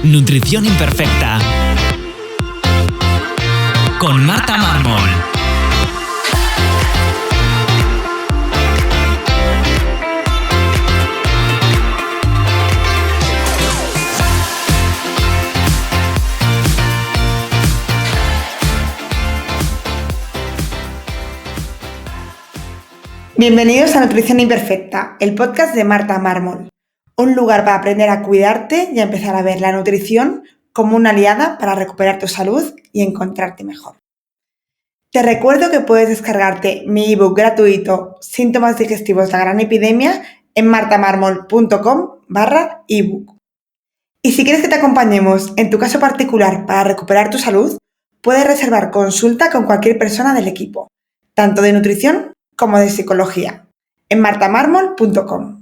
Nutrición Imperfecta con Marta Mármol. Bienvenidos a Nutrición Imperfecta, el podcast de Marta Mármol. Un lugar para aprender a cuidarte y a empezar a ver la nutrición como una aliada para recuperar tu salud y encontrarte mejor. Te recuerdo que puedes descargarte mi ebook gratuito Síntomas digestivos de la gran epidemia en martamarmol.com/ebook. Y si quieres que te acompañemos en tu caso particular para recuperar tu salud, puedes reservar consulta con cualquier persona del equipo, tanto de nutrición como de psicología, en martamarmol.com.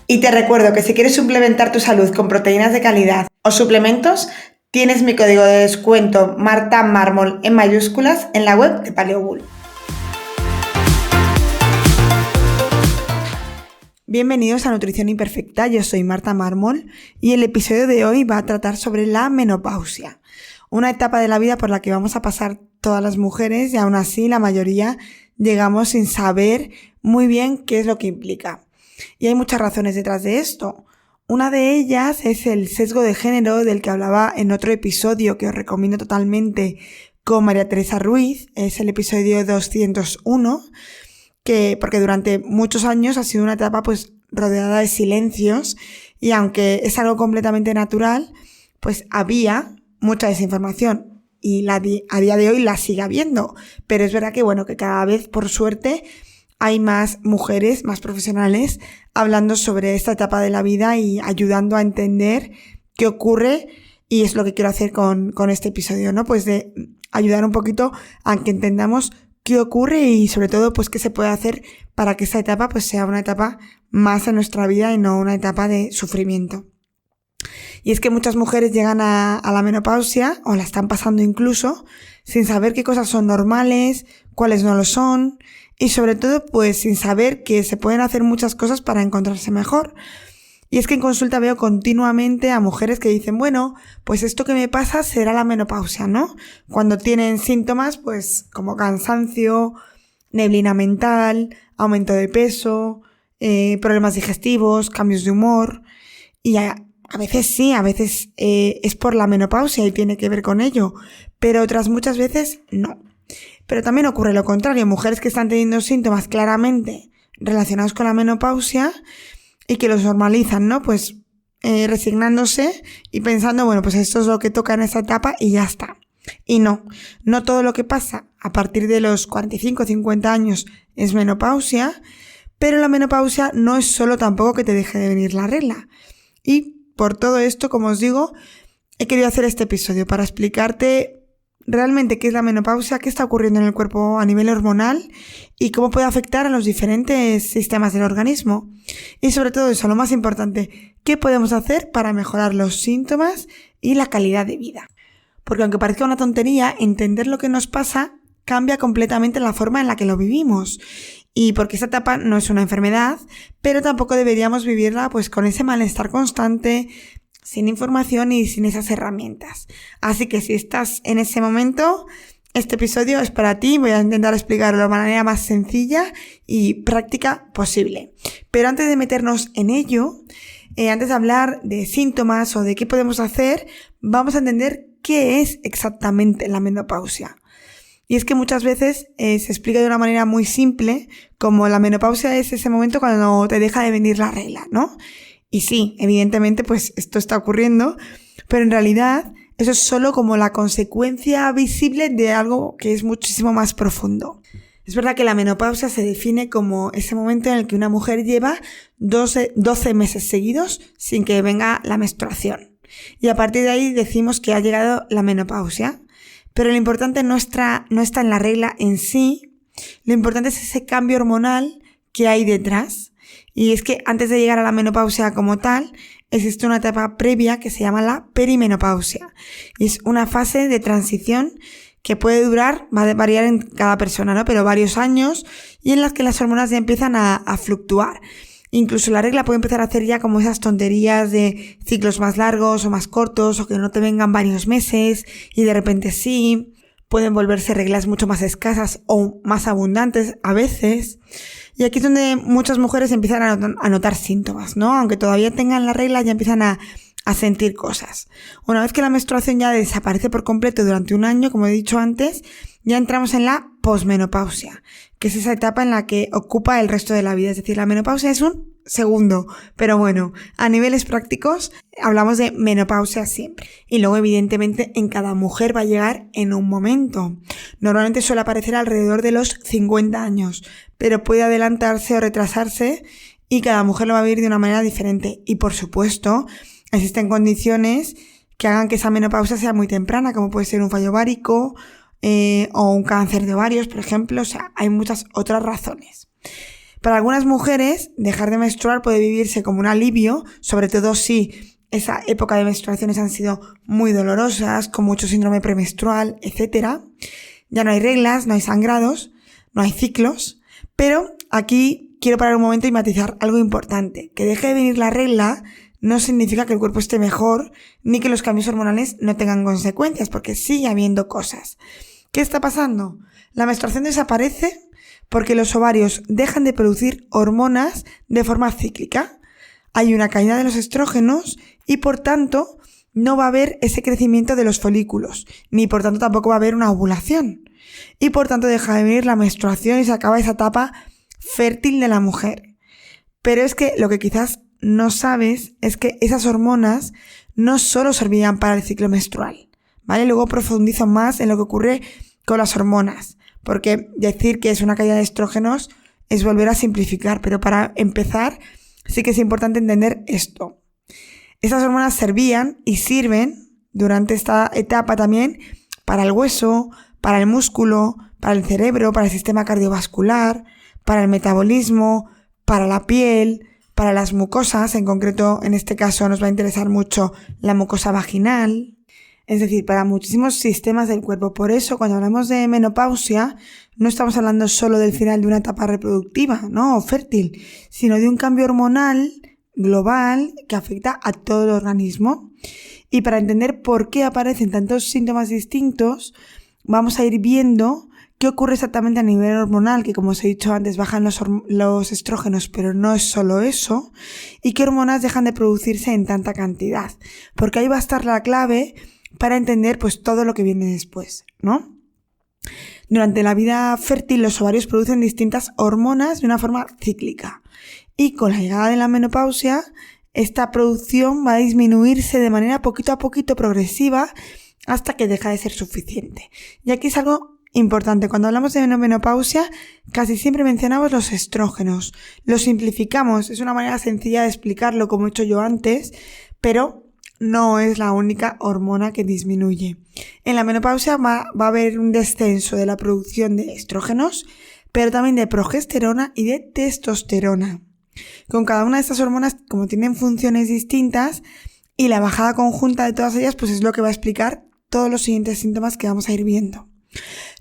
Y te recuerdo que si quieres suplementar tu salud con proteínas de calidad o suplementos, tienes mi código de descuento MartaMármol en mayúsculas en la web de Paleobull. Bienvenidos a Nutrición Imperfecta, yo soy Marta Mármol y el episodio de hoy va a tratar sobre la menopausia. Una etapa de la vida por la que vamos a pasar todas las mujeres y aún así la mayoría llegamos sin saber muy bien qué es lo que implica. Y hay muchas razones detrás de esto. Una de ellas es el sesgo de género del que hablaba en otro episodio que os recomiendo totalmente con María Teresa Ruiz. Es el episodio 201, porque durante muchos años ha sido una etapa rodeada de silencios y aunque es algo completamente natural, había mucha desinformación y a día de hoy la sigue habiendo, pero es verdad que cada vez, por suerte, hay más mujeres, más profesionales hablando sobre esta etapa de la vida y ayudando a entender qué ocurre, y es lo que quiero hacer con este episodio, ¿no? De ayudar un poquito a que entendamos qué ocurre y sobre todo qué se puede hacer para que esta etapa sea una etapa más en nuestra vida y no una etapa de sufrimiento. Y es que muchas mujeres llegan a la menopausia, o la están pasando incluso, sin saber qué cosas son normales, cuáles no lo son, y sobre todo sin saber que se pueden hacer muchas cosas para encontrarse mejor. Y es que en consulta veo continuamente a mujeres que dicen, esto que me pasa será la menopausia, ¿no? Cuando tienen síntomas como cansancio, neblina mental, aumento de peso, problemas digestivos, cambios de humor, y a veces sí, a veces es por la menopausia y tiene que ver con ello, pero otras muchas veces no. Pero también ocurre lo contrario, mujeres que están teniendo síntomas claramente relacionados con la menopausia y que los normalizan, ¿no? Resignándose y pensando, esto es lo que toca en esta etapa y ya está. Y no todo lo que pasa a partir de los 45 o 50 años es menopausia, pero la menopausia no es solo tampoco que te deje de venir la regla. Y por todo esto, como os digo, he querido hacer este episodio para explicarte realmente qué es la menopausia, qué está ocurriendo en el cuerpo a nivel hormonal y cómo puede afectar a los diferentes sistemas del organismo. Y sobre todo eso, lo más importante, qué podemos hacer para mejorar los síntomas y la calidad de vida. Porque aunque parezca una tontería, entender lo que nos pasa cambia completamente la forma en la que lo vivimos. Y porque esta etapa no es una enfermedad, pero tampoco deberíamos vivirla con ese malestar constante, sin información y sin esas herramientas. Así que si estás en ese momento, este episodio es para ti. Voy a intentar explicarlo de la manera más sencilla y práctica posible. Pero antes de meternos en ello, antes de hablar de síntomas o de qué podemos hacer, vamos a entender qué es exactamente la menopausia. Y es que muchas veces se explica de una manera muy simple, como la menopausia es ese momento cuando te deja de venir la regla, ¿no? Y sí, evidentemente esto está ocurriendo, pero en realidad eso es solo como la consecuencia visible de algo que es muchísimo más profundo. Es verdad que la menopausia se define como ese momento en el que una mujer lleva 12 meses seguidos sin que venga la menstruación. Y a partir de ahí decimos que ha llegado la menopausia. Pero lo importante no está en la regla en sí, lo importante es ese cambio hormonal que hay detrás. Y es que antes de llegar a la menopausia como tal, existe una etapa previa que se llama la perimenopausia. Y es una fase de transición que puede durar, va a variar en cada persona, ¿no? Pero varios años, y en las que las hormonas ya empiezan a fluctuar. Incluso la regla puede empezar a hacer ya como esas tonterías de ciclos más largos o más cortos, o que no te vengan varios meses y de repente sí. Pueden volverse reglas mucho más escasas o más abundantes a veces. Y aquí es donde muchas mujeres empiezan a notar síntomas, ¿no? Aunque todavía tengan la regla, ya empiezan a sentir cosas. Una vez que la menstruación ya desaparece por completo durante un año, como he dicho antes, ya entramos en la posmenopausia, que es esa etapa en la que ocupa el resto de la vida. Es decir, la menopausia es un segundo, pero bueno, a niveles prácticos hablamos de menopausia siempre. Y luego, evidentemente, en cada mujer va a llegar en un momento. Normalmente suele aparecer alrededor de los 50 años, pero puede adelantarse o retrasarse y cada mujer lo va a vivir de una manera diferente. Y por supuesto, existen condiciones que hagan que esa menopausia sea muy temprana, como puede ser un fallo ovárico o un cáncer de ovarios, por ejemplo. O sea, hay muchas otras razones. Para algunas mujeres, dejar de menstruar puede vivirse como un alivio, sobre todo si esa época de menstruaciones han sido muy dolorosas, con mucho síndrome premenstrual, etc. Ya no hay reglas, no hay sangrados, no hay ciclos, pero aquí quiero parar un momento y matizar algo importante. Que deje de venir la regla no significa que el cuerpo esté mejor, ni que los cambios hormonales no tengan consecuencias, porque sigue habiendo cosas. ¿Qué está pasando? La menstruación desaparece porque los ovarios dejan de producir hormonas de forma cíclica. Hay una caída de los estrógenos y por tanto no va a haber ese crecimiento de los folículos, ni por tanto tampoco va a haber una ovulación. Y por tanto deja de venir la menstruación y se acaba esa etapa fértil de la mujer. Pero es que lo que quizás no sabes es que esas hormonas no solo servían para el ciclo menstrual, ¿vale? Luego profundizo más en lo que ocurre con las hormonas, porque decir que es una caída de estrógenos es volver a simplificar, pero para empezar sí que es importante entender esto. Esas hormonas servían y sirven durante esta etapa también para el hueso, para el músculo, para el cerebro, para el sistema cardiovascular, para el metabolismo, para la piel, para las mucosas. En concreto, en este caso nos va a interesar mucho la mucosa vaginal. Es decir, para muchísimos sistemas del cuerpo. Por eso, cuando hablamos de menopausia, no estamos hablando solo del final de una etapa reproductiva, ¿no? O fértil, sino de un cambio hormonal global que afecta a todo el organismo. Y para entender por qué aparecen tantos síntomas distintos, vamos a ir viendo qué ocurre exactamente a nivel hormonal, que como os he dicho antes, bajan los estrógenos, pero no es solo eso, y qué hormonas dejan de producirse en tanta cantidad. Porque ahí va a estar la clave para entender pues todo lo que viene después, ¿no? Durante la vida fértil los ovarios producen distintas hormonas de una forma cíclica y con la llegada de la menopausia esta producción va a disminuirse de manera poquito a poquito progresiva hasta que deja de ser suficiente. Y aquí es algo importante. Cuando hablamos de menopausia casi siempre mencionamos los estrógenos. Lo simplificamos, es una manera sencilla de explicarlo como he hecho yo antes, pero no es la única hormona que disminuye. En la menopausia va a haber un descenso de la producción de estrógenos, pero también de progesterona y de testosterona. Con cada una de estas hormonas, como tienen funciones distintas, y la bajada conjunta de todas ellas, pues es lo que va a explicar todos los siguientes síntomas que vamos a ir viendo.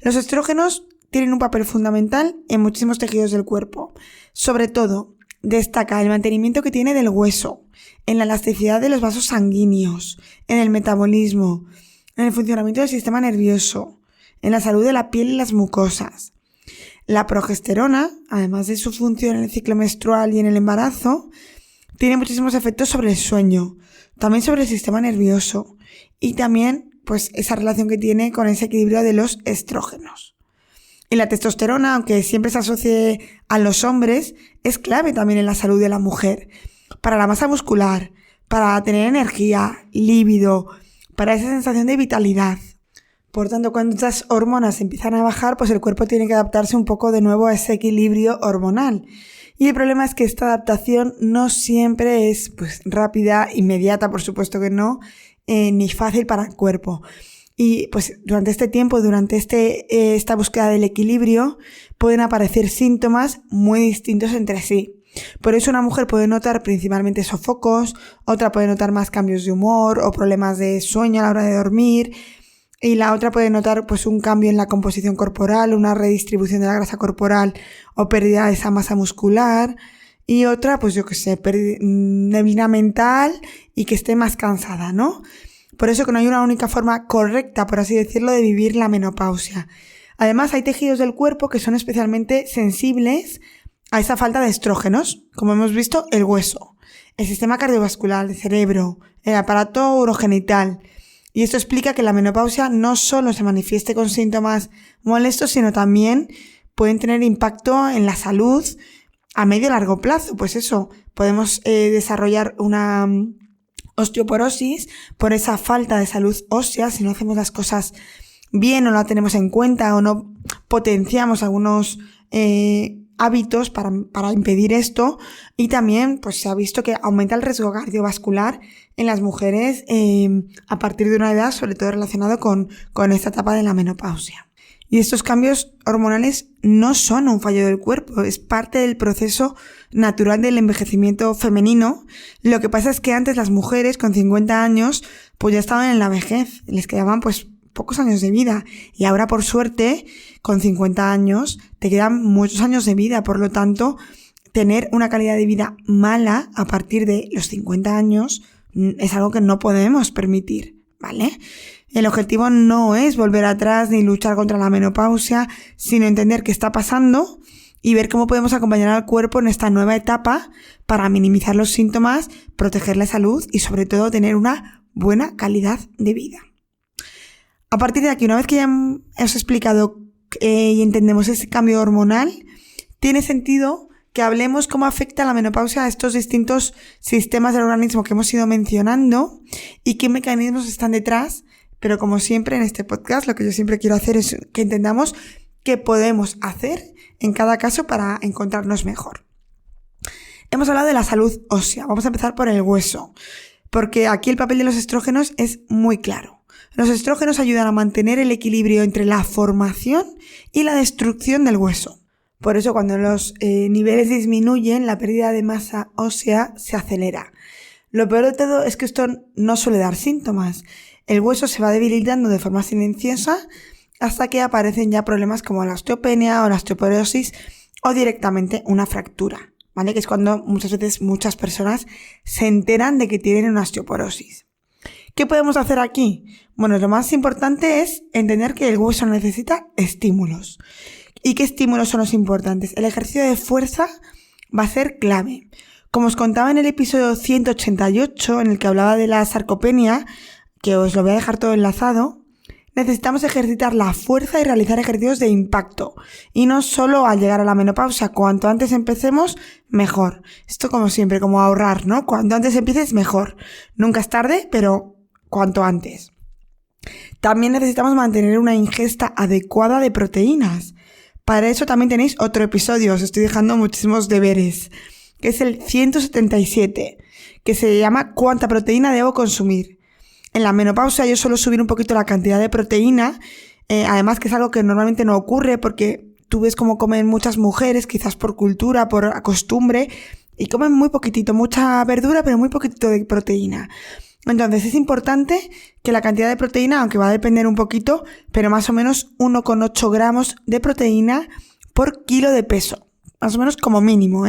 Los estrógenos tienen un papel fundamental en muchísimos tejidos del cuerpo. Sobre todo, destaca el mantenimiento que tiene del hueso, en la elasticidad de los vasos sanguíneos, en el metabolismo, en el funcionamiento del sistema nervioso, en la salud de la piel y las mucosas. La progesterona, además de su función en el ciclo menstrual y en el embarazo, tiene muchísimos efectos sobre el sueño, también sobre el sistema nervioso y también pues esa relación que tiene con ese equilibrio de los estrógenos. Y la testosterona, aunque siempre se asocie a los hombres, es clave también en la salud de la mujer, para la masa muscular, para tener energía, líbido, para esa sensación de vitalidad. Por tanto, cuando estas hormonas empiezan a bajar, pues el cuerpo tiene que adaptarse un poco de nuevo a ese equilibrio hormonal. Y el problema es que esta adaptación no siempre es pues rápida, inmediata, por supuesto que no, ni fácil para el cuerpo. Y pues durante este tiempo, durante esta búsqueda del equilibrio, pueden aparecer síntomas muy distintos entre sí. Por eso una mujer puede notar principalmente sofocos, otra puede notar más cambios de humor o problemas de sueño a la hora de dormir, y la otra puede notar pues un cambio en la composición corporal, una redistribución de la grasa corporal o pérdida de esa masa muscular, y otra, pues yo qué sé, neblina mental y que esté más cansada, ¿no? Por eso que no hay una única forma correcta, por así decirlo, de vivir la menopausia. Además, hay tejidos del cuerpo que son especialmente sensibles a esa falta de estrógenos, como hemos visto, el hueso, el sistema cardiovascular, el cerebro, el aparato urogenital. Y esto explica que la menopausia no solo se manifieste con síntomas molestos, sino también pueden tener impacto en la salud a medio y largo plazo. Pues eso, podemos desarrollar una osteoporosis por esa falta de salud ósea si no hacemos las cosas bien o no la tenemos en cuenta o no potenciamos algunos hábitos para impedir esto. Y también pues se ha visto que aumenta el riesgo cardiovascular en las mujeres a partir de una edad, sobre todo relacionado con esta etapa de la menopausia. Y estos cambios hormonales no son un fallo del cuerpo, es parte del proceso natural del envejecimiento femenino. Lo que pasa es que antes las mujeres con 50 años pues ya estaban en la vejez, les quedaban pues pocos años de vida. Y ahora, por suerte, con 50 años te quedan muchos años de vida. Por lo tanto, tener una calidad de vida mala a partir de los 50 años es algo que no podemos permitir, ¿vale? El objetivo no es volver atrás ni luchar contra la menopausia, sino entender qué está pasando y ver cómo podemos acompañar al cuerpo en esta nueva etapa para minimizar los síntomas, proteger la salud y sobre todo tener una buena calidad de vida. A partir de aquí, una vez que ya os he explicado y entendemos ese cambio hormonal, tiene sentido que hablemos cómo afecta la menopausia a estos distintos sistemas del organismo que hemos ido mencionando y qué mecanismos están detrás. Pero como siempre en este podcast, lo que yo siempre quiero hacer es que entendamos qué podemos hacer en cada caso para encontrarnos mejor. Hemos hablado de la salud ósea. Vamos a empezar por el hueso, porque aquí el papel de los estrógenos es muy claro. Los estrógenos ayudan a mantener el equilibrio entre la formación y la destrucción del hueso. Por eso cuando los niveles disminuyen, la pérdida de masa ósea se acelera. Lo peor de todo es que esto no suele dar síntomas. El hueso se va debilitando de forma silenciosa hasta que aparecen ya problemas como la osteopenia o la osteoporosis o directamente una fractura, ¿vale? Que es cuando muchas veces muchas personas se enteran de que tienen una osteoporosis. ¿Qué podemos hacer aquí? Bueno, lo más importante es entender que el hueso necesita estímulos. ¿Y qué estímulos son los importantes? El ejercicio de fuerza va a ser clave. Como os contaba en el episodio 188, en el que hablaba de la sarcopenia, que os lo voy a dejar todo enlazado, necesitamos ejercitar la fuerza y realizar ejercicios de impacto. Y no solo al llegar a la menopausia, cuanto antes empecemos, mejor. Esto como siempre, como ahorrar, ¿no? Cuanto antes empieces, mejor. Nunca es tarde, pero cuanto antes. También necesitamos mantener una ingesta adecuada de proteínas. Para eso también tenéis otro episodio, os estoy dejando muchísimos deberes, que es el 177, que se llama ¿Cuánta proteína debo consumir? En la menopausia yo suelo subir un poquito la cantidad de proteína, además que es algo que normalmente no ocurre porque tú ves cómo comen muchas mujeres, quizás por cultura, por costumbre, y comen muy poquitito, mucha verdura, pero muy poquitito de proteína. Entonces es importante que la cantidad de proteína, aunque va a depender un poquito, pero más o menos 1,8 gramos de proteína por kilo de peso, más o menos como mínimo,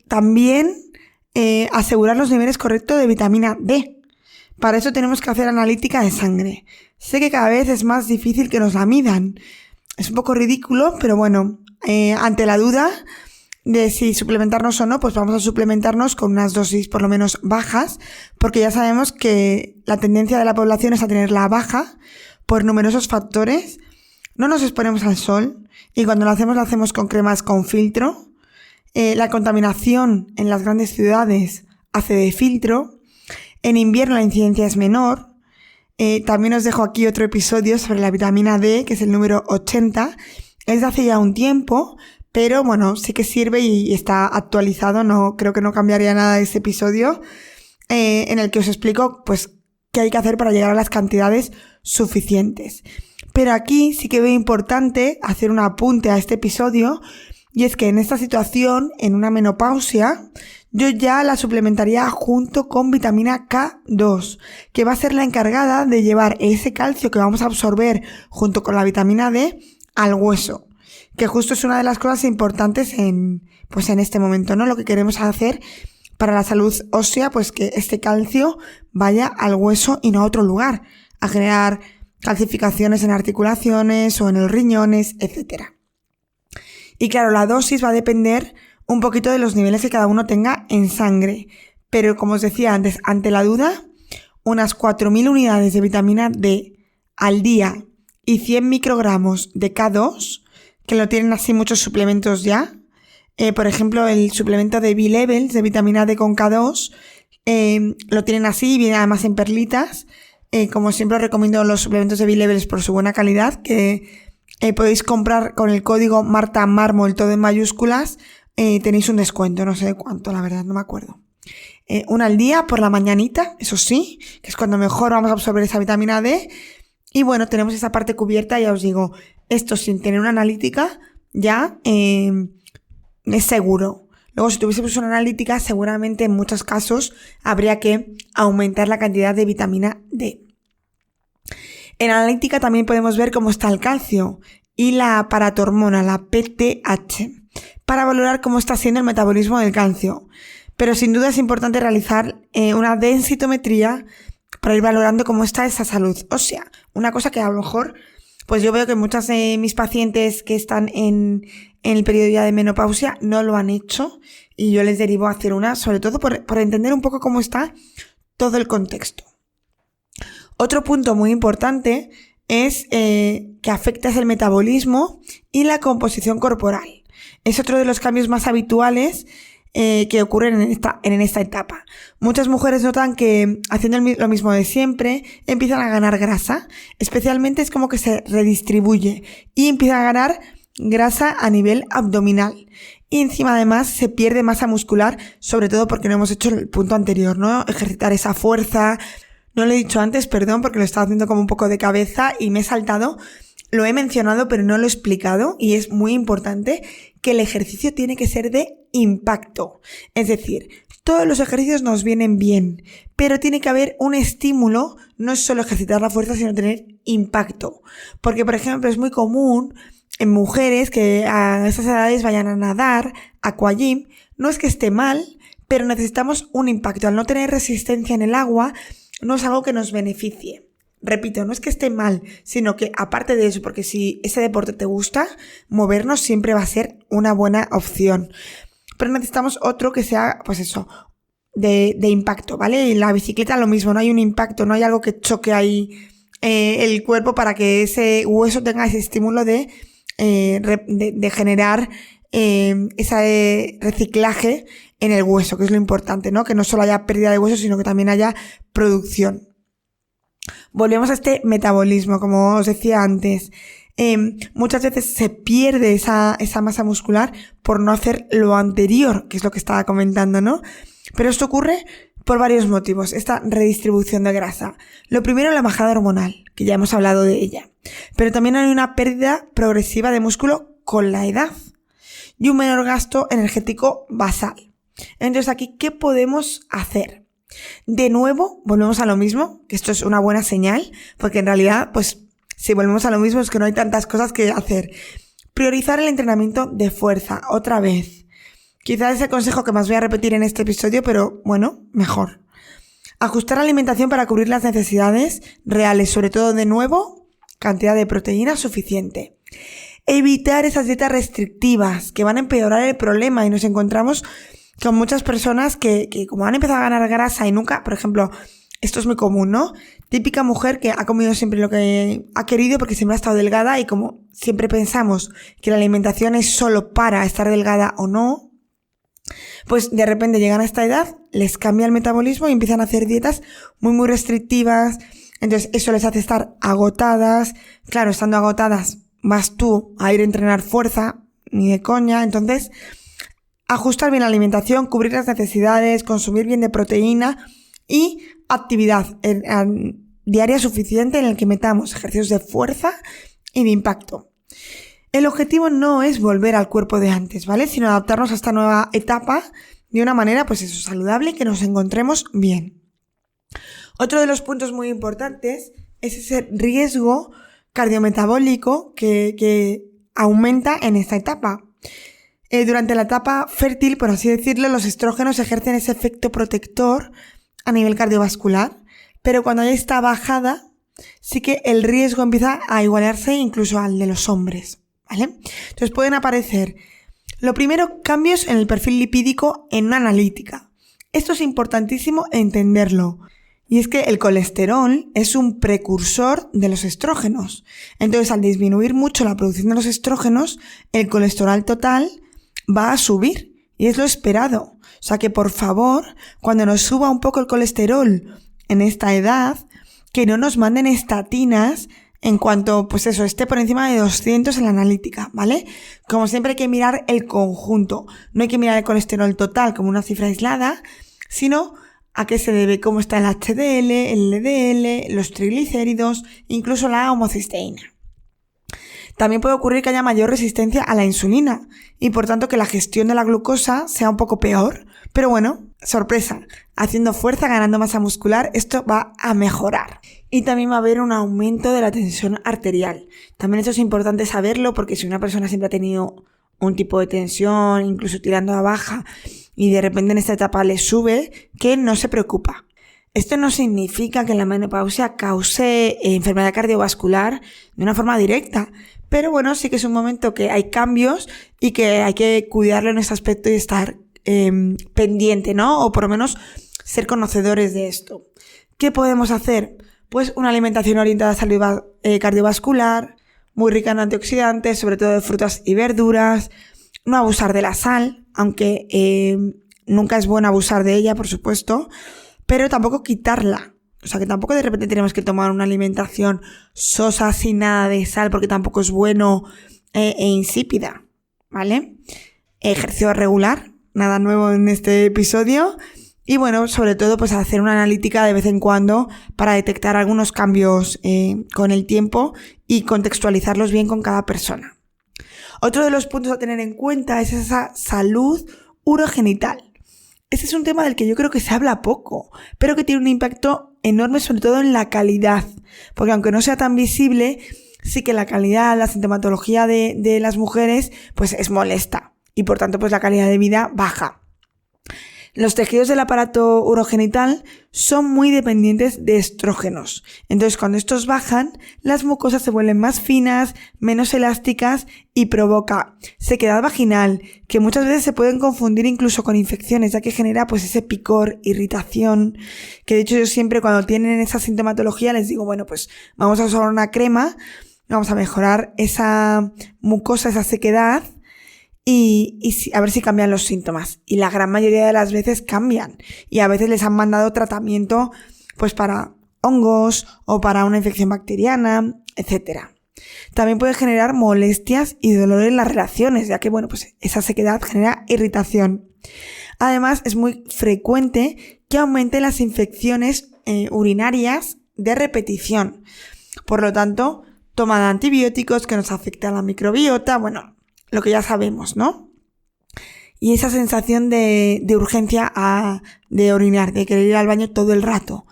También asegurar los niveles correctos de vitamina D. Para eso tenemos que hacer analítica de sangre. Sé que cada vez es más difícil que nos la midan. Es un poco ridículo, pero bueno, ante la duda de si suplementarnos o no, pues vamos a suplementarnos con unas dosis por lo menos bajas, porque ya sabemos que la tendencia de la población es a tenerla baja por numerosos factores. No nos exponemos al sol y cuando lo hacemos con cremas con filtro. La contaminación en las grandes ciudades hace de filtro. En invierno la incidencia es menor. También os dejo aquí otro episodio sobre la vitamina D, que es el número 80. Es de hace ya un tiempo, pero bueno, sí que sirve y está actualizado. No, creo que no cambiaría nada de ese episodio, en el que os explico pues qué hay que hacer para llegar a las cantidades suficientes. Pero aquí sí que veo importante hacer un apunte a este episodio. Y es que en esta situación, en una menopausia, yo ya la suplementaría junto con vitamina K2, que va a ser la encargada de llevar ese calcio que vamos a absorber junto con la vitamina D al hueso. que justo es una de las cosas importantes en este momento, ¿no? Lo que queremos hacer para la salud ósea, pues que este calcio vaya al hueso y no a otro lugar, a generar calcificaciones en articulaciones o en los riñones, etc. Y claro, la dosis va a depender un poquito de los niveles que cada uno tenga en sangre. Pero como os decía antes, ante la duda, unas 4.000 unidades de vitamina D al día y 100 microgramos de K2, que lo tienen así muchos suplementos ya. Por ejemplo, el suplemento de B-Levels de vitamina D con K2, lo tienen así y viene además en perlitas. Como siempre os recomiendo los suplementos de B-Levels por su buena calidad, que podéis comprar con el código Marta Mármol, todo en mayúsculas. Tenéis un descuento, no sé de cuánto, la verdad, no me acuerdo. Una al día por la mañanita, eso sí, que es cuando mejor vamos a absorber esa vitamina D. Y bueno, tenemos esa parte cubierta, ya os digo, esto sin tener una analítica ya es seguro. Luego, si tuviésemos una analítica, seguramente en muchos casos habría que aumentar la cantidad de vitamina D. En analítica también podemos ver cómo está el calcio y la paratormona, la PTH, para valorar cómo está siendo el metabolismo del calcio. Pero sin duda es importante realizar una densitometría para ir valorando cómo está esa salud ósea. Una cosa que a lo mejor, pues yo veo que muchas de mis pacientes que están en el periodo ya de menopausia no lo han hecho y yo les derivo a hacer una, sobre todo por entender un poco cómo está todo el contexto. Otro punto muy importante es que afecta el metabolismo y la composición corporal. Es otro de los cambios más habituales que ocurren en esta etapa. Muchas mujeres notan que haciendo lo mismo de siempre empiezan a ganar grasa, especialmente es como que se redistribuye y empiezan a ganar grasa a nivel abdominal. Y encima además se pierde masa muscular, sobre todo porque no hemos hecho el punto anterior, ¿no? Ejercitar esa fuerza. No lo he dicho antes, perdón, porque lo estaba haciendo como un poco de cabeza y me he saltado. Lo he mencionado, pero no lo he explicado y es muy importante que el ejercicio tiene que ser de impacto. Es decir, todos los ejercicios nos vienen bien, pero tiene que haber un estímulo, no es solo ejercitar la fuerza, sino tener impacto. Porque, por ejemplo, es muy común en mujeres que a esas edades vayan a nadar, aquagym. No es que esté mal, pero necesitamos un impacto. Al no tener resistencia en el agua, no es algo que nos beneficie. Repito, no es que esté mal, sino que aparte de eso, porque si ese deporte te gusta, movernos siempre va a ser una buena opción. Pero necesitamos otro que sea, pues eso, de impacto, ¿vale? Y la bicicleta lo mismo, no hay un impacto, no hay algo que choque ahí el cuerpo para que ese hueso tenga ese estímulo de generar ese reciclaje en el hueso, que es lo importante, ¿no? Que no solo haya pérdida de hueso, sino que también haya producción. Volvemos a este metabolismo, como os decía antes. Muchas veces se pierde esa masa muscular por no hacer lo anterior, que es lo que estaba comentando, ¿no? Pero esto ocurre por varios motivos, esta redistribución de grasa. Lo primero, la bajada hormonal, que ya hemos hablado de ella. Pero también hay una pérdida progresiva de músculo con la edad y un menor gasto energético basal. Entonces aquí, ¿qué podemos hacer? De nuevo, volvemos a lo mismo, que esto es una buena señal, porque en realidad, pues, si volvemos a lo mismo es que no hay tantas cosas que hacer. Priorizar el entrenamiento de fuerza, otra vez. Quizás es el consejo que más voy a repetir en este episodio, pero bueno, mejor. Ajustar la alimentación para cubrir las necesidades reales, sobre todo, de nuevo, cantidad de proteína suficiente. Evitar esas dietas restrictivas que van a empeorar el problema y nos encontramos con muchas personas que como han empezado a ganar grasa y nunca, por ejemplo, esto es muy común, ¿no? Típica mujer que ha comido siempre lo que ha querido porque siempre ha estado delgada y como siempre pensamos que la alimentación es solo para estar delgada o no, pues de repente llegan a esta edad, les cambia el metabolismo y empiezan a hacer dietas muy muy restrictivas. Entonces eso les hace estar agotadas. Claro, estando agotadas vas tú a ir a entrenar fuerza, ni de coña. Entonces, ajustar bien la alimentación, cubrir las necesidades, consumir bien de proteína y actividad diaria suficiente en el que metamos ejercicios de fuerza y de impacto. El objetivo no es volver al cuerpo de antes, ¿vale? Sino adaptarnos a esta nueva etapa de una manera, pues eso, saludable y que nos encontremos bien. Otro de los puntos muy importantes es ese riesgo cardiometabólico que aumenta en esta etapa. Durante la etapa fértil, por así decirlo, los estrógenos ejercen ese efecto protector a nivel cardiovascular, pero cuando hay esta bajada, sí que el riesgo empieza a igualarse incluso al de los hombres, ¿vale? Entonces pueden aparecer, lo primero, cambios en el perfil lipídico en una analítica. Esto es importantísimo entenderlo. Y es que el colesterol es un precursor de los estrógenos. Entonces, al disminuir mucho la producción de los estrógenos, el colesterol total va a subir. Y es lo esperado. O sea que, por favor, cuando nos suba un poco el colesterol en esta edad, que no nos manden estatinas en cuanto, pues eso, esté por encima de 200 en la analítica, ¿vale? Como siempre hay que mirar el conjunto. No hay que mirar el colesterol total como una cifra aislada, sino a qué se debe, cómo está el HDL, el LDL, los triglicéridos, incluso la homocisteína. También puede ocurrir que haya mayor resistencia a la insulina y por tanto que la gestión de la glucosa sea un poco peor. Pero bueno, sorpresa, haciendo fuerza, ganando masa muscular, esto va a mejorar. Y también va a haber un aumento de la tensión arterial. También esto es importante saberlo porque si una persona siempre ha tenido un tipo de tensión, incluso tirando a baja, y de repente en esta etapa le sube, que no se preocupa. Esto no significa que la menopausia cause enfermedad cardiovascular de una forma directa, pero bueno, sí que es un momento que hay cambios y que hay que cuidarlo en ese aspecto y estar pendiente, ¿no? O por lo menos ser conocedores de esto. ¿Qué podemos hacer? Pues una alimentación orientada a salud cardiovascular, muy rica en antioxidantes, sobre todo de frutas y verduras, no abusar de la sal, aunque nunca es bueno abusar de ella, por supuesto, pero tampoco quitarla. O sea, que tampoco de repente tenemos que tomar una alimentación sosa sin nada de sal, porque tampoco es bueno e insípida, ¿vale? Ejercicio regular, nada nuevo en este episodio. Y bueno, sobre todo pues hacer una analítica de vez en cuando para detectar algunos cambios con el tiempo y contextualizarlos bien con cada persona. Otro de los puntos a tener en cuenta es esa salud urogenital. Este es un tema del que yo creo que se habla poco, pero que tiene un impacto enorme sobre todo en la calidad, porque aunque no sea tan visible, sí que la calidad, la sintomatología de las mujeres pues es molesta y por tanto pues la calidad de vida baja. Los tejidos del aparato urogenital son muy dependientes de estrógenos. Entonces, cuando estos bajan, las mucosas se vuelven más finas, menos elásticas y provoca sequedad vaginal, que muchas veces se pueden confundir incluso con infecciones, ya que genera pues ese picor, irritación, que de hecho yo siempre cuando tienen esa sintomatología les digo, bueno, pues vamos a usar una crema, vamos a mejorar esa mucosa, esa sequedad, y a ver si cambian los síntomas. Y la gran mayoría de las veces cambian. Y a veces les han mandado tratamiento pues para hongos o para una infección bacteriana, etc. También puede generar molestias y dolor en las relaciones, ya que bueno, pues esa sequedad genera irritación. Además, es muy frecuente que aumenten las infecciones urinarias de repetición. Por lo tanto, toma de antibióticos que nos afecta a la microbiota, bueno, lo que ya sabemos, ¿no? Y esa sensación de urgencia de orinar, de querer ir al baño todo el rato.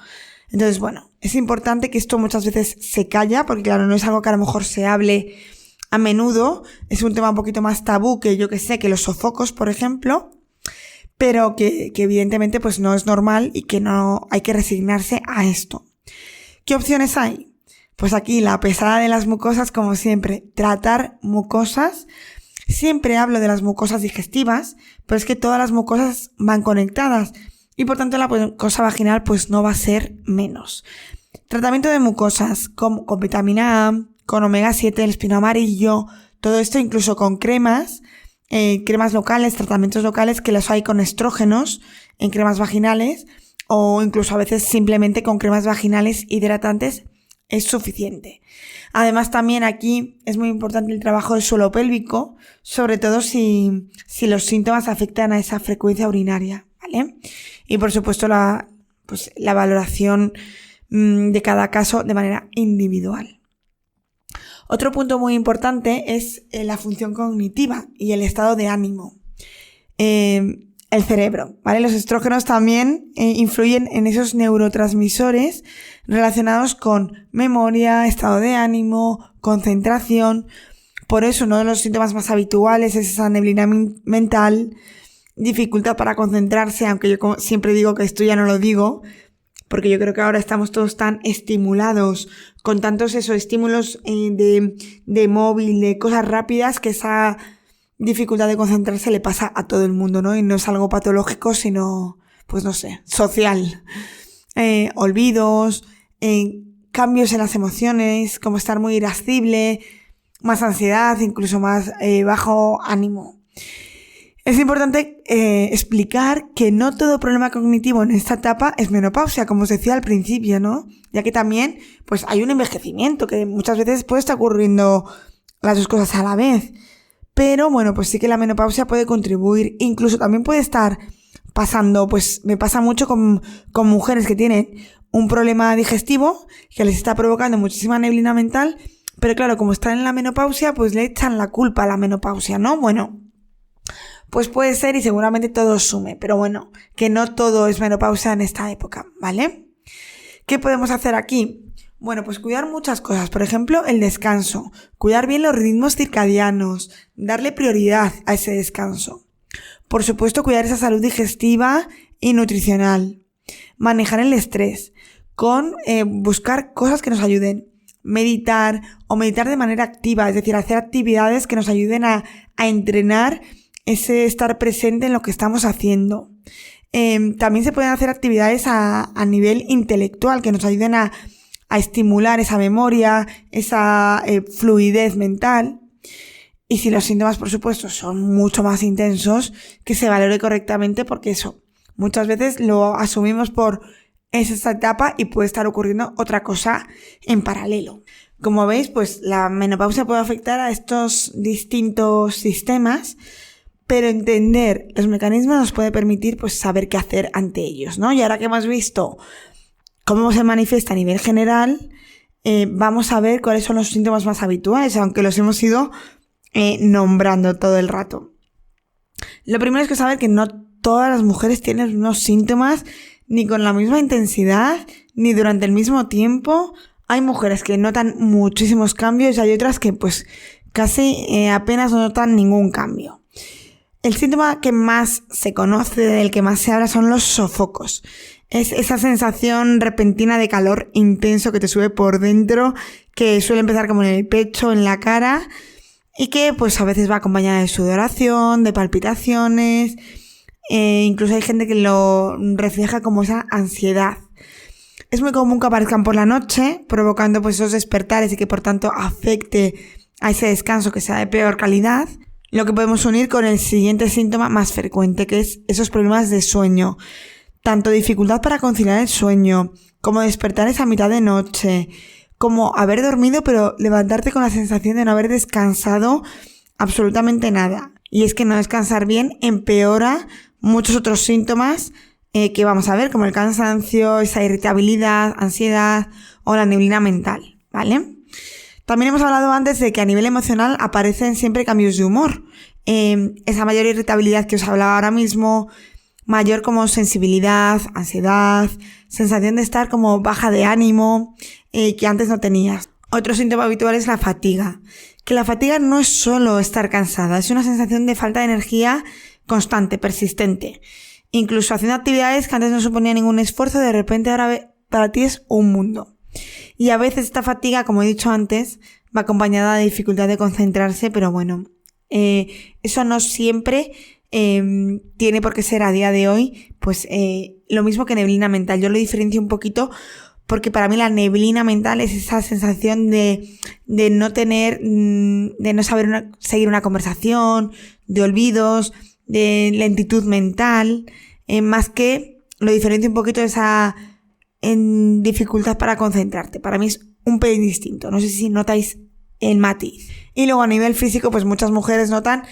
Entonces, bueno, es importante que esto muchas veces se calla, porque claro, no es algo que a lo mejor se hable a menudo, es un tema un poquito más tabú que yo que sé, que los sofocos, por ejemplo, pero que evidentemente pues no es normal y que no hay que resignarse a esto. ¿Qué opciones hay? Pues aquí la pesada de las mucosas, como siempre, tratar mucosas. Siempre hablo de las mucosas digestivas, pero es que todas las mucosas van conectadas y por tanto la mucosa vaginal pues no va a ser menos. Tratamiento de mucosas con vitamina A, con omega 7, el espino amarillo, todo esto incluso con cremas locales, tratamientos locales que los hay con estrógenos en cremas vaginales o incluso a veces simplemente con cremas vaginales hidratantes es suficiente. Además también aquí es muy importante el trabajo del suelo pélvico, sobre todo si los síntomas afectan a esa frecuencia urinaria, ¿vale? Y por supuesto la valoración de cada caso de manera individual. Otro punto muy importante es la función cognitiva y el estado de ánimo. El cerebro, ¿vale? Los estrógenos también influyen en esos neurotransmisores relacionados con memoria, estado de ánimo, concentración. Por eso uno de los síntomas más habituales es esa neblina mental, dificultad para concentrarse, aunque yo siempre digo que esto ya no lo digo, porque yo creo que ahora estamos todos tan estimulados con tantos esos estímulos de móvil, de cosas rápidas, que esa dificultad de concentrarse le pasa a todo el mundo, ¿no? Y no es algo patológico, sino, pues no sé, social. Olvidos, cambios en las emociones, como estar muy irascible, más ansiedad, incluso más bajo ánimo. Es importante explicar que no todo problema cognitivo en esta etapa es menopausia, como os decía al principio, ¿no? Ya que también pues hay un envejecimiento, que muchas veces puede estar ocurriendo las dos cosas a la vez. Pero bueno, pues sí que la menopausia puede contribuir, incluso también puede estar pasando, pues me pasa mucho con mujeres que tienen un problema digestivo que les está provocando muchísima neblina mental, pero claro, como están en la menopausia, pues le echan la culpa a la menopausia, ¿no? Bueno, pues puede ser y seguramente todo sume, pero bueno, que no todo es menopausia en esta época, ¿vale? ¿Qué podemos hacer aquí? Bueno, pues cuidar muchas cosas, por ejemplo, el descanso, cuidar bien los ritmos circadianos, darle prioridad a ese descanso. Por supuesto, cuidar esa salud digestiva y nutricional, manejar el estrés, con buscar cosas que nos ayuden, meditar o meditar de manera activa, es decir, hacer actividades que nos ayuden a entrenar ese estar presente en lo que estamos haciendo. También se pueden hacer actividades a nivel intelectual que nos ayuden a estimular esa memoria, esa fluidez mental. Y si los síntomas, por supuesto, son mucho más intensos, que se valore correctamente, porque eso, muchas veces lo asumimos por esa etapa y puede estar ocurriendo otra cosa en paralelo. Como veis, pues la menopausia puede afectar a estos distintos sistemas, pero entender los mecanismos nos puede permitir pues saber qué hacer ante ellos, ¿no? Y ahora que hemos visto cómo se manifiesta a nivel general, vamos a ver cuáles son los síntomas más habituales, aunque los hemos ido nombrando todo el rato. Lo primero es que saber que no todas las mujeres tienen unos síntomas ni con la misma intensidad, ni durante el mismo tiempo. Hay mujeres que notan muchísimos cambios y hay otras que pues casi apenas no notan ningún cambio. El síntoma que más se conoce, del que más se habla, son los sofocos. Es esa sensación repentina de calor intenso que te sube por dentro, que suele empezar como en el pecho, en la cara, y que pues a veces va acompañada de sudoración, de palpitaciones, incluso hay gente que lo refleja como esa ansiedad. Es muy común que aparezcan por la noche, provocando pues esos despertares y que por tanto afecte a ese descanso que sea de peor calidad. Lo que podemos unir con el siguiente síntoma más frecuente, que es esos problemas de sueño. Tanto dificultad para conciliar el sueño, como despertares a mitad de noche, como haber dormido pero levantarte con la sensación de no haber descansado absolutamente nada. Y es que no descansar bien empeora muchos otros síntomas que vamos a ver, como el cansancio, esa irritabilidad, ansiedad o la neblina mental, ¿vale? También hemos hablado antes de que a nivel emocional aparecen siempre cambios de humor. Esa mayor irritabilidad que os hablaba ahora mismo, mayor como sensibilidad, ansiedad, sensación de estar como baja de ánimo, que antes no tenías. Otro síntoma habitual es la fatiga. Que la fatiga no es solo estar cansada, es una sensación de falta de energía constante, persistente. Incluso haciendo actividades que antes no suponían ningún esfuerzo, de repente ahora para ti es un mundo. Y a veces esta fatiga, como he dicho antes, va acompañada de dificultad de concentrarse, pero bueno, eso no siempre tiene por qué ser a día de hoy, pues lo mismo que neblina mental. Yo lo diferencio un poquito porque para mí la neblina mental es esa sensación de no tener, de no saber seguir una conversación, de olvidos, de lentitud mental, más que lo diferencio un poquito de esa dificultad para concentrarte. Para mí es un pelín distinto. No sé si notáis el matiz. Y luego a nivel físico, pues muchas mujeres notan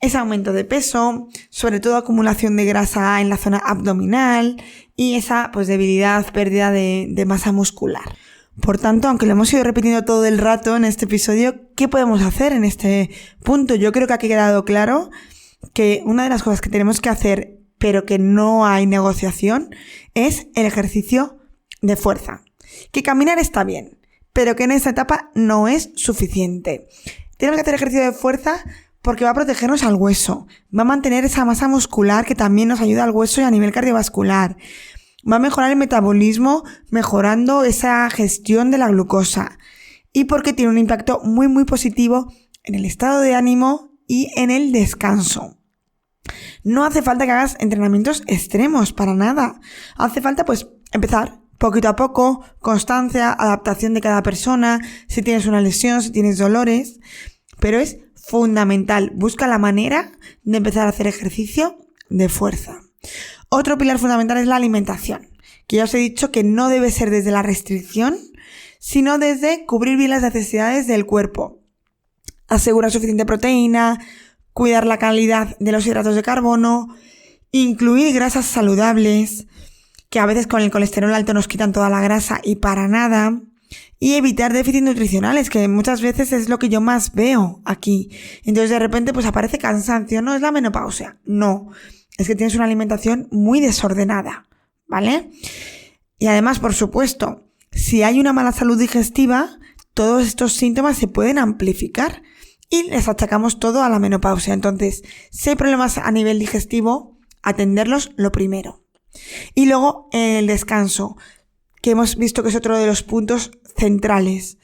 ese aumento de peso, sobre todo acumulación de grasa en la zona abdominal y esa pues debilidad, pérdida de masa muscular. Por tanto, aunque lo hemos ido repitiendo todo el rato en este episodio, ¿qué podemos hacer en este punto? Yo creo que aquí ha quedado claro que una de las cosas que tenemos que hacer, pero que no hay negociación, es el ejercicio de fuerza. Que caminar está bien, pero que en esta etapa no es suficiente. Tenemos que hacer ejercicio de fuerza porque va a protegernos al hueso, va a mantener esa masa muscular que también nos ayuda al hueso y a nivel cardiovascular, va a mejorar el metabolismo mejorando esa gestión de la glucosa y porque tiene un impacto muy muy positivo en el estado de ánimo y en el descanso. No hace falta que hagas entrenamientos extremos, para nada. Hace falta pues empezar poquito a poco, constancia, adaptación de cada persona, si tienes una lesión, si tienes dolores, pero es fundamental. Busca la manera de empezar a hacer ejercicio de fuerza. Otro pilar fundamental es la alimentación, que ya os he dicho que no debe ser desde la restricción, sino desde cubrir bien las necesidades del cuerpo. Asegurar suficiente proteína, cuidar la calidad de los hidratos de carbono, incluir grasas saludables, que a veces con el colesterol alto nos quitan toda la grasa y para nada, y evitar déficits nutricionales, que muchas veces es lo que yo más veo aquí. Entonces de repente pues aparece cansancio, no es la menopausia, no, es que tienes una alimentación muy desordenada, ¿vale? Y además, por supuesto, si hay una mala salud digestiva, todos estos síntomas se pueden amplificar y les achacamos todo a la menopausia. Entonces, si hay problemas a nivel digestivo, atenderlos lo primero. Y luego el descanso, que hemos visto que es otro de los puntos centrales.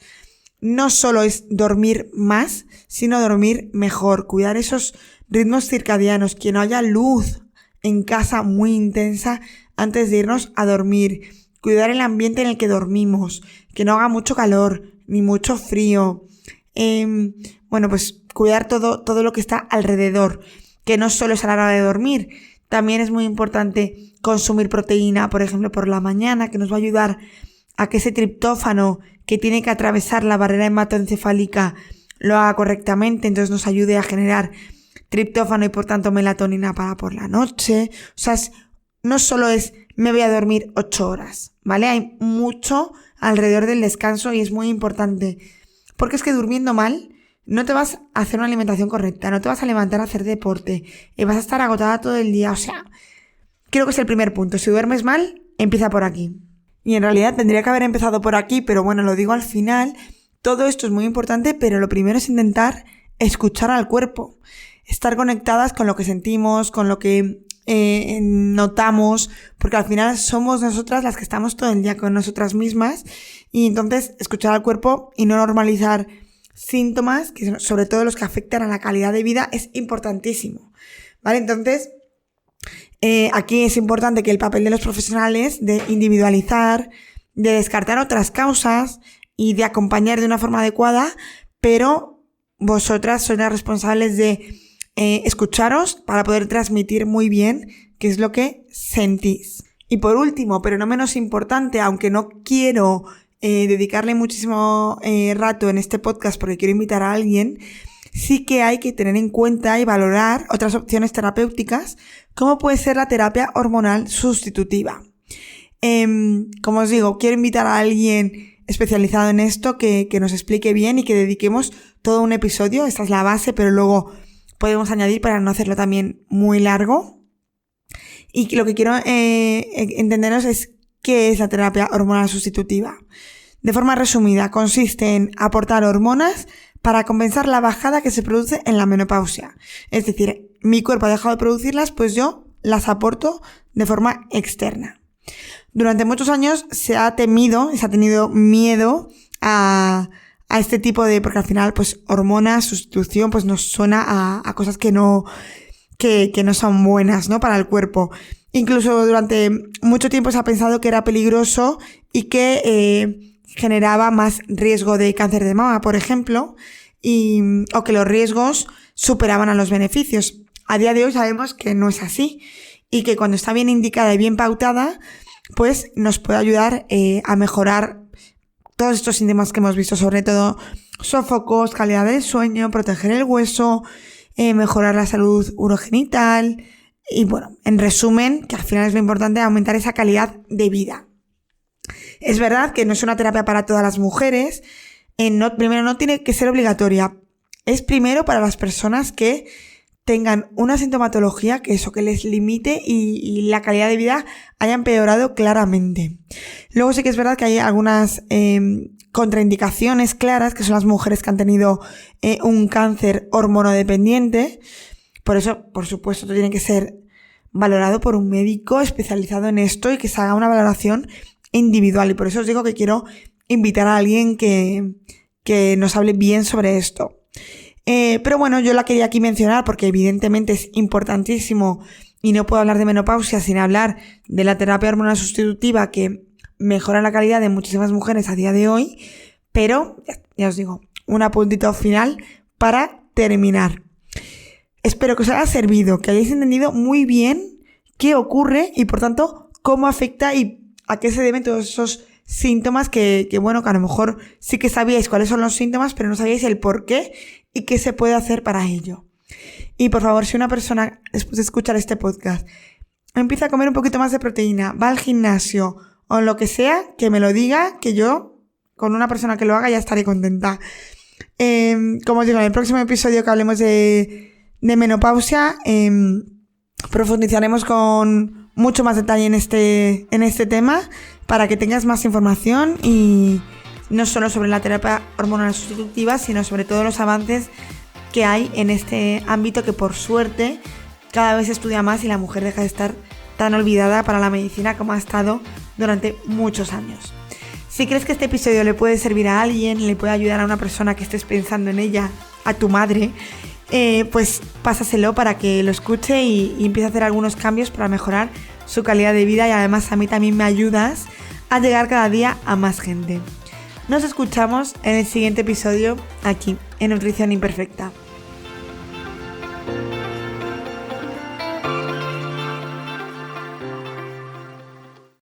No solo es dormir más, sino dormir mejor. Cuidar esos ritmos circadianos, que no haya luz en casa muy intensa antes de irnos a dormir. Cuidar el ambiente en el que dormimos, que no haga mucho calor ni mucho frío. Pues cuidar todo lo que está alrededor, que no solo es a la hora de dormir. También es muy importante consumir proteína, por ejemplo, por la mañana, que nos va a ayudar a que ese triptófano que tiene que atravesar la barrera hematoencefálica lo haga correctamente, entonces nos ayude a generar triptófano y por tanto melatonina para por la noche. O sea, no solo es me voy a dormir 8 horas, ¿vale? Hay mucho alrededor del descanso y es muy importante. Porque es que durmiendo mal no te vas a hacer una alimentación correcta, no te vas a levantar a hacer deporte, vas a estar agotada todo el día. O sea, creo que es el primer punto. Si duermes mal, empieza por aquí. Y en realidad tendría que haber empezado por aquí, pero bueno, lo digo al final. Todo esto es muy importante, pero lo primero es intentar escuchar al cuerpo. Estar conectadas con lo que sentimos, con lo que notamos, porque al final somos nosotras las que estamos todo el día con nosotras mismas, y entonces escuchar al cuerpo y no normalizar síntomas, que sobre todo los que afectan a la calidad de vida, es importantísimo, ¿vale? Entonces, aquí es importante que el papel de los profesionales de individualizar, de descartar otras causas y de acompañar de una forma adecuada, pero vosotras sois las responsables de escucharos para poder transmitir muy bien qué es lo que sentís. Y por último, pero no menos importante, aunque no quiero dedicarle muchísimo rato en este podcast porque quiero invitar a alguien, sí que hay que tener en cuenta y valorar otras opciones terapéuticas, como puede ser la terapia hormonal sustitutiva. Como os digo, quiero invitar a alguien especializado en esto que nos explique bien y que dediquemos todo un episodio. Esta es la base, pero luego podemos añadir para no hacerlo también muy largo. Y lo que quiero entenderos es qué es la terapia hormonal sustitutiva. De forma resumida, consiste en aportar hormonas para compensar la bajada que se produce en la menopausia. Es decir, mi cuerpo ha dejado de producirlas, pues yo las aporto de forma externa. Durante muchos años se ha tenido miedo a este tipo de, porque al final, pues, hormonas, sustitución, pues nos suena a cosas que no son buenas, ¿no? Para el cuerpo. Incluso durante mucho tiempo se ha pensado que era peligroso y que generaba más riesgo de cáncer de mama, por ejemplo, o que los riesgos superaban a los beneficios. A día de hoy sabemos que no es así y que cuando está bien indicada y bien pautada, pues nos puede ayudar a mejorar todos estos síntomas que hemos visto, sobre todo sofocos, calidad del sueño, proteger el hueso, mejorar la salud urogenital y bueno, en resumen, que al final es lo importante, aumentar esa calidad de vida. Es verdad que no es una terapia para todas las mujeres, primero no tiene que ser obligatoria, es primero para las personas que tengan una sintomatología que les limite y la calidad de vida haya empeorado claramente. Luego sí que es verdad que hay algunas contraindicaciones claras, que son las mujeres que han tenido un cáncer hormonodependiente. Por eso, por supuesto, esto tiene que ser valorado por un médico especializado en esto y que se haga una valoración individual. Y por eso os digo que quiero invitar a alguien que nos hable bien sobre esto. Pero bueno, yo la quería aquí mencionar porque evidentemente es importantísimo y no puedo hablar de menopausia sin hablar de la terapia hormonal sustitutiva que mejora la calidad de muchísimas mujeres a día de hoy. Pero, ya os digo, un apuntito final para terminar. Espero que os haya servido, que hayáis entendido muy bien qué ocurre y por tanto cómo afecta y a qué se deben todos esos síntomas que a lo mejor sí que sabíais cuáles son los síntomas, pero no sabíais el por qué y qué se puede hacer para ello. Y por favor, si una persona, después de escuchar este podcast, empieza a comer un poquito más de proteína, va al gimnasio o lo que sea, que me lo diga, que yo, con una persona que lo haga, ya estaré contenta. Como os digo, en el próximo episodio que hablemos de menopausia, profundizaremos con mucho más detalle en este tema para que tengas más información y no solo sobre la terapia hormonal sustitutiva, sino sobre todos los avances que hay en este ámbito que por suerte cada vez se estudia más y la mujer deja de estar tan olvidada para la medicina como ha estado durante muchos años. Si crees que este episodio le puede servir a alguien, le puede ayudar a una persona que estés pensando en ella, a tu madre, pues pásaselo para que lo escuche y empiece a hacer algunos cambios para mejorar su calidad de vida y además a mí también me ayudas a llegar cada día a más gente. Nos escuchamos en el siguiente episodio aquí en Nutrición Imperfecta.